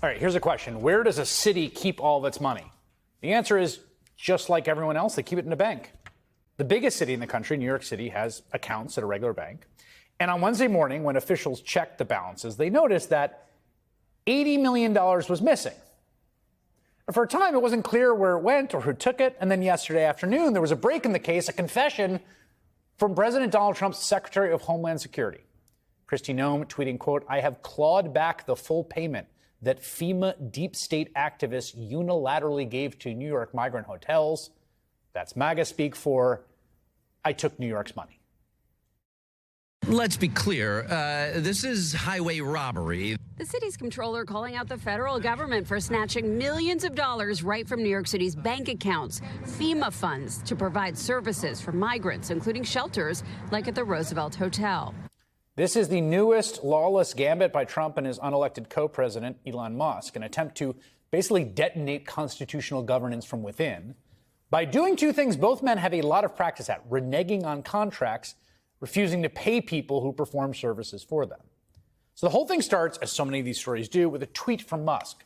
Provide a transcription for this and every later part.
All right, here's a question. Where does a city keep all of its money? The answer is just like everyone else, they keep it in a bank. The biggest city in the country, New York City, has accounts at a regular bank. And on Wednesday morning, when officials checked the balances, they noticed that $80 million was missing. For a time, it wasn't clear where it went or who took it. And then yesterday afternoon, there was a break in the case, a confession from President Donald Trump's Secretary of Homeland Security. Kristi Noem tweeting, quote, "I have clawed back the full payment that FEMA deep state activists unilaterally gave to New York migrant hotels." That's MAGA speak for, I took New York's money. Let's be clear. This is highway robbery. The city's comptroller calling out the federal government for snatching millions of dollars right from New York City's bank accounts, FEMA funds to provide services for migrants, including shelters like at the Roosevelt Hotel. This is the newest lawless gambit by Trump and his unelected co-president, Elon Musk, an attempt to basically detonate constitutional governance from within. By doing two things both men have a lot of practice at: reneging on contracts, refusing to pay people who perform services for them. So the whole thing starts, as so many of these stories do, with a tweet from Musk.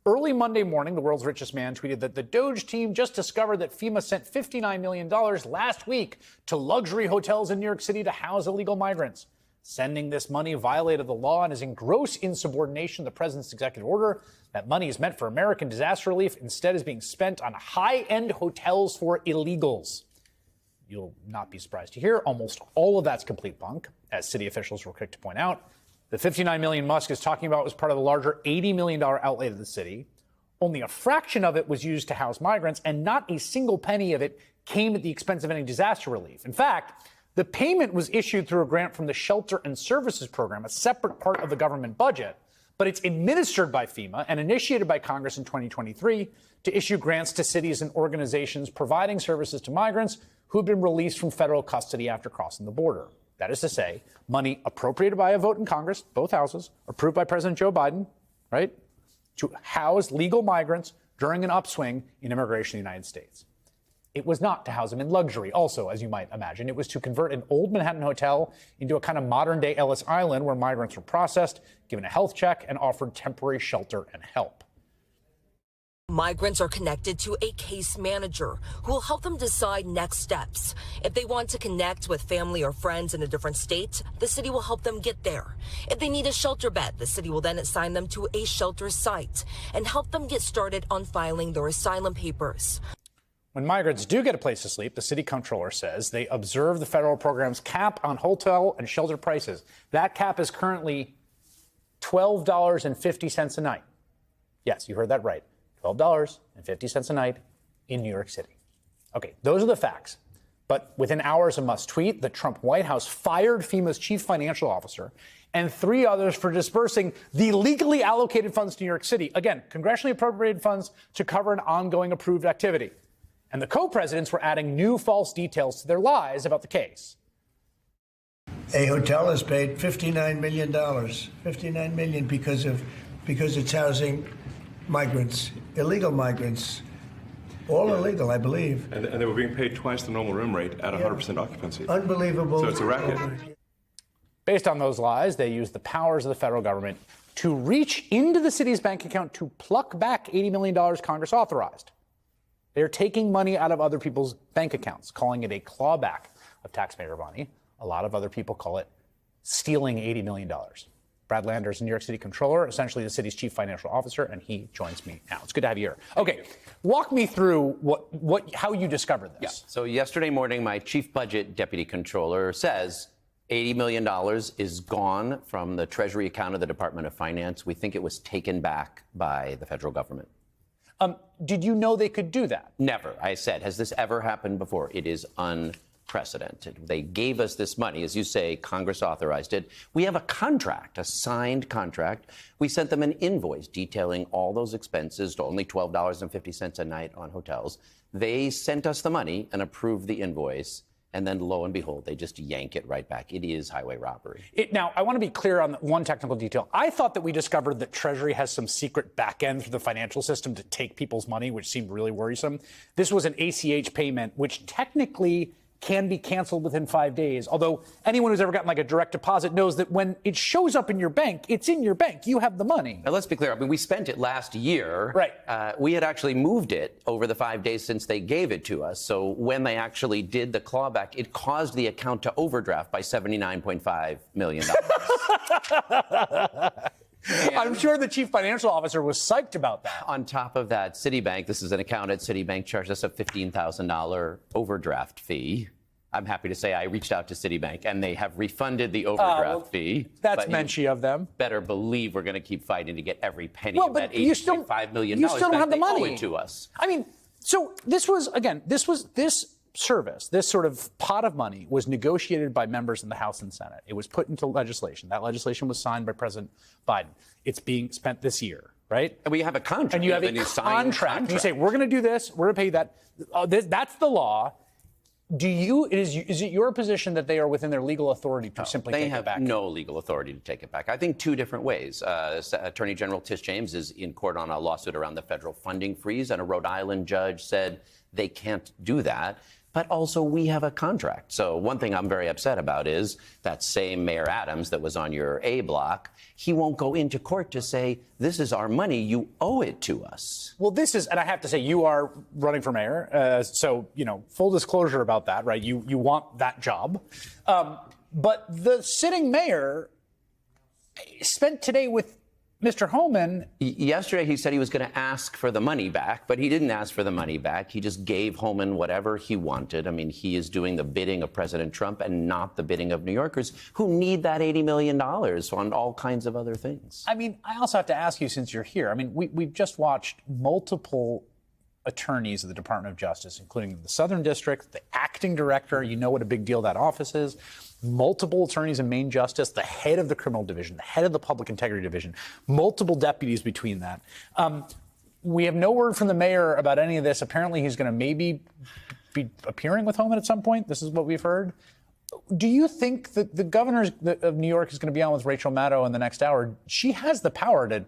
Early Monday morning, the world's richest man tweeted that the DOGE team just discovered that FEMA sent $59 million last week to luxury hotels in New York City to house illegal migrants. Sending this money violated the law and is in gross insubordination to the president's executive order. That money is meant for American disaster relief. Instead is being spent on high-end hotels for illegals. You'll not be surprised to hear almost all of that's complete bunk, as city officials were quick to point out. The $59 million Musk is talking about was part of the larger $80 million outlay to the city. Only a fraction of it was used to house migrants, and not a single penny of it came at the expense of any disaster relief. In fact, the payment was issued through a grant from the Shelter and Services Program, a separate part of the government budget, but it's administered by FEMA and initiated by Congress in 2023 to issue grants to cities and organizations providing services to migrants who've been released from federal custody after crossing the border. That is to say, money appropriated by a vote in Congress, both houses, approved by President Joe Biden, right, to house legal migrants during an upswing in immigration in the United States. It was not to house them in luxury, also, as you might imagine. It was to convert an old Manhattan hotel into a kind of modern-day Ellis Island where migrants were processed, given a health check, and offered temporary shelter and help. Migrants are connected to a case manager who will help them decide next steps. If they want to connect with family or friends in a different state, the city will help them get there. If they need a shelter bed, the city will then assign them to a shelter site and help them get started on filing their asylum papers. When migrants do get a place to sleep, the city comptroller says they observe the federal program's cap on hotel and shelter prices. That cap is currently $12.50 a night. Yes, you heard that right. $12.50 a night in New York City. Okay, those are the facts. But within hours of Musk's tweet, the Trump White House fired FEMA's chief financial officer and 3 others for dispersing the legally allocated funds to New York City. Again, congressionally appropriated funds to cover an ongoing approved activity. And the co-presidents were adding new false details to their lies about the case. A hotel has paid $59 million, $59 million because it's housing migrants, illegal migrants, all illegal, I believe. And they were being paid twice the normal room rate at 100% occupancy. Unbelievable. So it's a racket. Based on those lies, they used the powers of the federal government to reach into the city's bank account to pluck back $80 million Congress authorized. They're taking money out of other people's bank accounts, calling it a clawback of taxpayer money. A lot of other people call it stealing $80 million. Brad Lander is a New York City Comptroller, essentially the city's chief financial officer, and he joins me now. It's good to have you here. Okay, walk me through how you discovered this. Yeah. So yesterday morning, my chief budget deputy controller says $80 million is gone from the Treasury account of the Department of Finance. We think it was taken back by the federal government. Did you know they could do that? Never. I said, has this ever happened before? It is unprecedented. They gave us this money. As you say, Congress authorized it. We have a contract, a signed contract. We sent them an invoice detailing all those expenses to only $12.50 a night on hotels. They sent us the money and approved the invoice. And then, lo and behold, they just yank it right back. It is highway robbery. Now, I want to be clear on one technical detail. I thought that we discovered that Treasury has some secret back end through the financial system to take people's money, which seemed really worrisome. This was an ACH payment, which technically can be canceled within 5 days. Although anyone who's ever gotten like a direct deposit knows that when it shows up in your bank, it's in your bank. You have the money. Now, let's be clear. I mean, we spent it last year. Right. We had actually moved it over the 5 days since they gave it to us. So when they actually did the clawback, it caused the account to overdraft by $79.5 million. I'm sure the chief financial officer was psyched about that. On top of that, Citibank, this is an account at Citibank, charged us a $15,000 overdraft fee. I'm happy to say I reached out to Citibank, and they have refunded the overdraft fee. That's menschy of them. Better believe we're going to keep fighting to get every penny of that $8.5 million. You still don't have the money. Owe it to us. I mean, so this service, this sort of pot of money was negotiated by members in the House and Senate. It was put into legislation. That legislation was signed by President Biden. It's being spent this year, right? And we have a contract. And you have a contract. You say, we're going to do this. We're going to pay you that. That's the law. Is it your position that they are within their legal authority to simply take it back? They have no legal authority to take it back. I think two different ways. Attorney General Tish James is in court on a lawsuit around the federal funding freeze, and a Rhode Island judge said they can't do that. But also, we have a contract. So one thing I'm very upset about is that same Mayor Adams that was on your A block, he won't go into court to say, this is our money, you owe it to us. Well, and I have to say, you are running for mayor. So, full disclosure about that, right? You want that job. But the sitting mayor spent today with Mr. Homan. Yesterday, he said he was going to ask for the money back, but he didn't ask for the money back. He just gave Homan whatever he wanted. I mean, he is doing the bidding of President Trump and not the bidding of New Yorkers who need that $80 million on all kinds of other things. I mean, I also have to ask you, since you're here, I mean, we've just watched multiple attorneys of the Department of Justice, including the Southern District, the acting director, you know what a big deal that office is, multiple attorneys in Main Justice, the head of the criminal division, the head of the public integrity division, multiple deputies between that. We have no word from the mayor about any of this. Apparently, he's going to maybe be appearing with Homan at some point. This is what we've heard. Do you think that the governor of New York is going to be on with Rachel Maddow in the next hour? She has the power to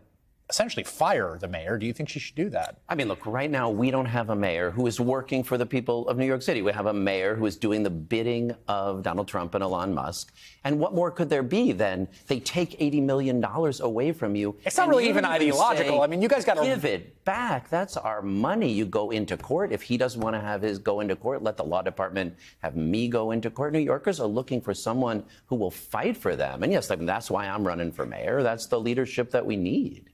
essentially fire the mayor. Do you think she should do that? I mean, look, right now we don't have a mayor who is working for the people of New York City. We have a mayor who is doing the bidding of Donald Trump and Elon Musk. And what more could there be than they take $80 million away from you? It's not really even ideological. I mean, you guys got to give it back. That's our money. You go into court. If he doesn't want to have his go into court, let the law department have me go into court. New Yorkers are looking for someone who will fight for them. And yes, that's why I'm running for mayor. That's the leadership that we need.